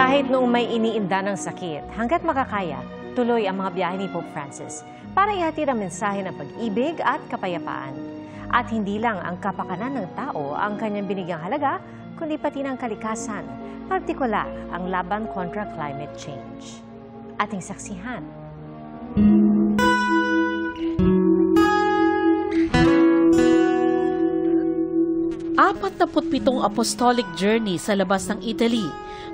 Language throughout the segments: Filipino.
Kahit noong may iniinda ng sakit, hanggat makakaya, tuloy ang mga biyahe ni Pope Francis para ihatid ang mensahe ng pag-ibig at kapayapaan. At hindi lang ang kapakanan ng tao ang kanyang binigyang halaga, kundi pati ng kalikasan, partikular ang laban kontra climate change. Ating saksihan. 47 apostolic journey sa labas ng Italy,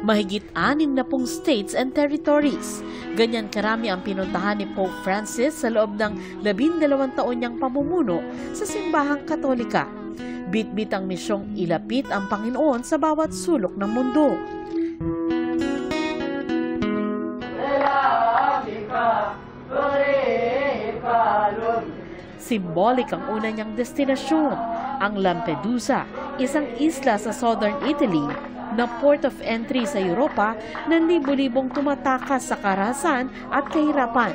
mahigit 60 states and territories. Ganyan karami ang pinuntahan ni Pope Francis sa loob ng 12 taon niyang pamumuno sa simbahang Katolika. Bit-bit ang misyong ilapit ang Panginoon sa bawat sulok ng mundo. Symbolic ang una niyang destinasyon, ang Lampedusa, isang isla sa southern Italy na port of entry sa Europa na libo-libong tumatakas sa karahasan at kahirapan.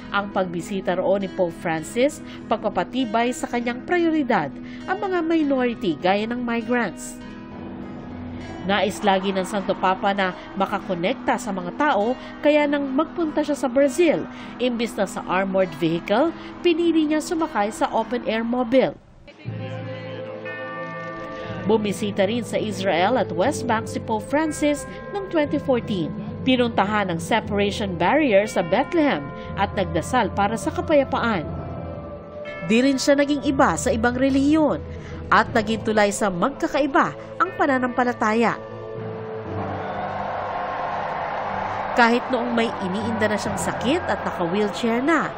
Ang pagbisita roon ni Pope Francis, pagpapatibay sa kanyang prioridad ang mga minority gaya ng migrants. Nais lagi ng Santo Papa na makakonekta sa mga tao, kaya nang magpunta siya sa Brazil, imbis na sa armored vehicle, pinili niya sumakay sa open-air mobile. Bumisita rin sa Israel at West Bank si Pope Francis noong 2014. Pinuntahan ang separation barrier sa Bethlehem at nagdasal para sa kapayapaan. Di rin siya naging iba sa ibang relihiyon at naging tulay sa magkakaiba ang pananampalataya. Kahit noong may iniinda na siyang sakit at naka-wheelchair na,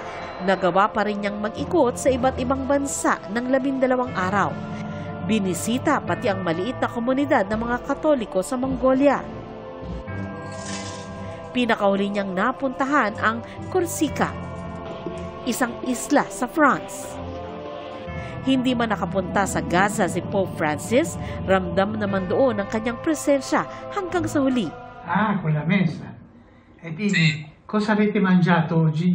nagawa pa rin niyang mag-ikot sa iba't ibang bansa ng 12 araw. Binisita pati ang maliit na komunidad ng mga Katoliko sa Mongolia. Pinakahuli niyang napuntahan ang Corsica, isang isla sa France. Hindi man nakapunta sa Gaza si Pope Francis, ramdam naman doon ang kanyang presensya hanggang sa huli. Ah, quella messa. E dimmi, cosa avete mangiato oggi?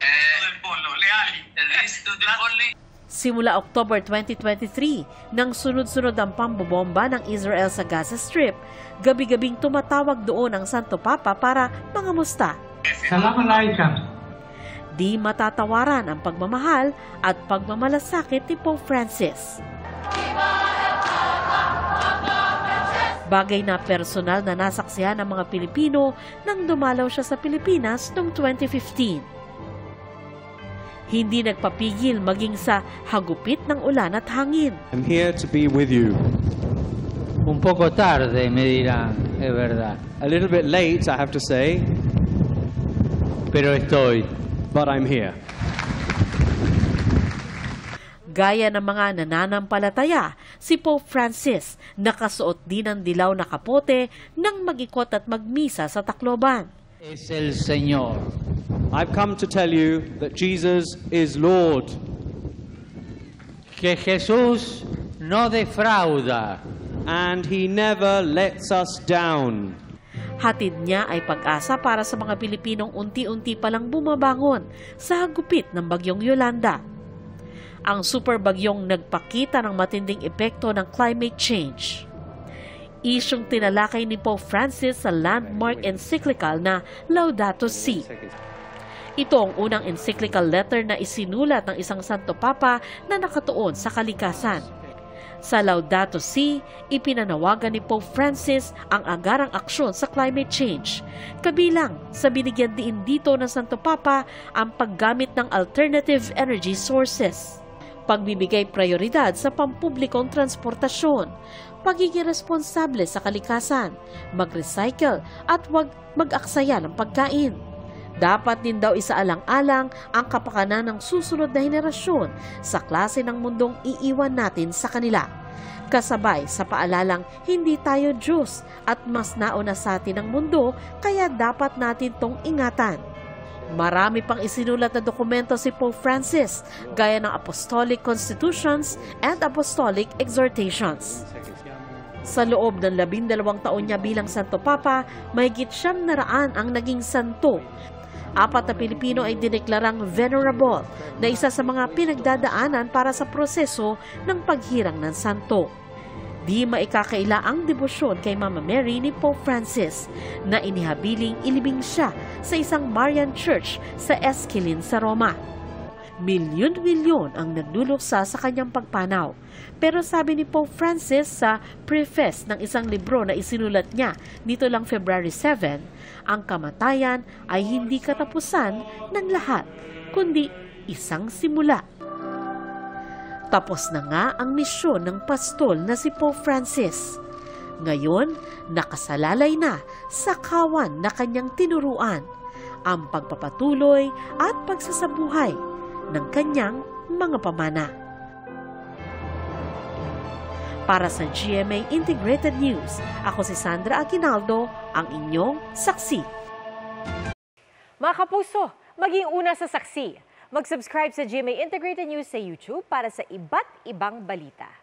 Il pollo, le ali, il resto dei polli. Simula October 2023, nang sunod-sunod ang pambobomba ng Israel sa Gaza Strip, gabi-gabing tumatawag doon ang Santo Papa para mangamusta. Salam alaikum. Di matatawaran ang pagmamahal at pagmamalasakit ni Pope Francis. Bagay na personal na nasaksihan ng mga Pilipino nang dumalaw siya sa Pilipinas noong 2015. Hindi nagpapigil maging sa hagupit ng ulan at hangin. I'm here to be with you. Un poco tarde, me dirán, es verdad. A little bit late, I have to say, Pero estoy. but I'm here. Gaya ng mga nananampalataya, si Pope Francis nakasuot din ng dilaw na kapote nang mag-ikot at magmisa sa Tacloban. Es el Señor. I've come to tell you that Jesus is Lord. Que Jesús no defrauda. And He never lets us down. Hatid niya ay pag-asa para sa mga Pilipinong unti-unti palang bumabangon sa hagupit ng bagyong Yolanda. Ang superbagyong nagpakita ng matinding epekto ng climate change. Isyong tinalakay ni Pope Francis sa landmark encyclical na Laudato Si. Ito ang unang encyclical letter na isinulat ng isang Santo Papa na nakatuon sa kalikasan. Sa Laudato Si, ipinanawagan ni Pope Francis ang agarang aksyon sa climate change. Kabilang sa binigyan diin dito ng Santo Papa ang paggamit ng alternative energy sources, pagbibigay prioridad sa pampublikong transportasyon, pagiging responsable sa kalikasan, mag-recycle at huwag mag-aksaya ng pagkain. Dapat din daw isaalang-alang ang kapakanan ng susunod na henerasyon sa klase ng mundong iiwan natin sa kanila. Kasabay sa paalalang hindi tayo Diyos at mas nauna sa atin ang mundo, kaya dapat natin tong ingatan. Marami pang isinulat na dokumento si Pope Francis, gaya ng Apostolic Constitutions and Apostolic Exhortations. Sa loob ng 12 taon niya bilang Santo Papa, mahigit 900 ang naging santo. 4 na Pilipino ay dineklarang venerable na isa sa mga pinagdadaanan para sa proseso ng paghirang ng santo. Di maikakaila ang debosyon kay Mama Mary ni Pope Francis na inihabiling ilibing siya sa isang Marian Church sa Esquilin sa Roma. Milyon-milyon ang nagluluksa sa kanyang pagpanaw. Pero sabi ni Pope Francis sa preface ng isang libro na isinulat niya nito lang February 7, ang kamatayan ay hindi katapusan ng lahat, kundi isang simula. Tapos na nga ang misyon ng pastol na si Pope Francis. Ngayon, nakasalalay na sa kawan na kanyang tinuruan ang pagpapatuloy at pagsasabuhay ng kanyang mga pamana. Para sa GMA Integrated News, ako si Sandra Aguinaldo, ang inyong saksi. Mga kapuso, maging una sa saksi. Mag-subscribe sa GMA Integrated News sa YouTube para sa iba't ibang balita.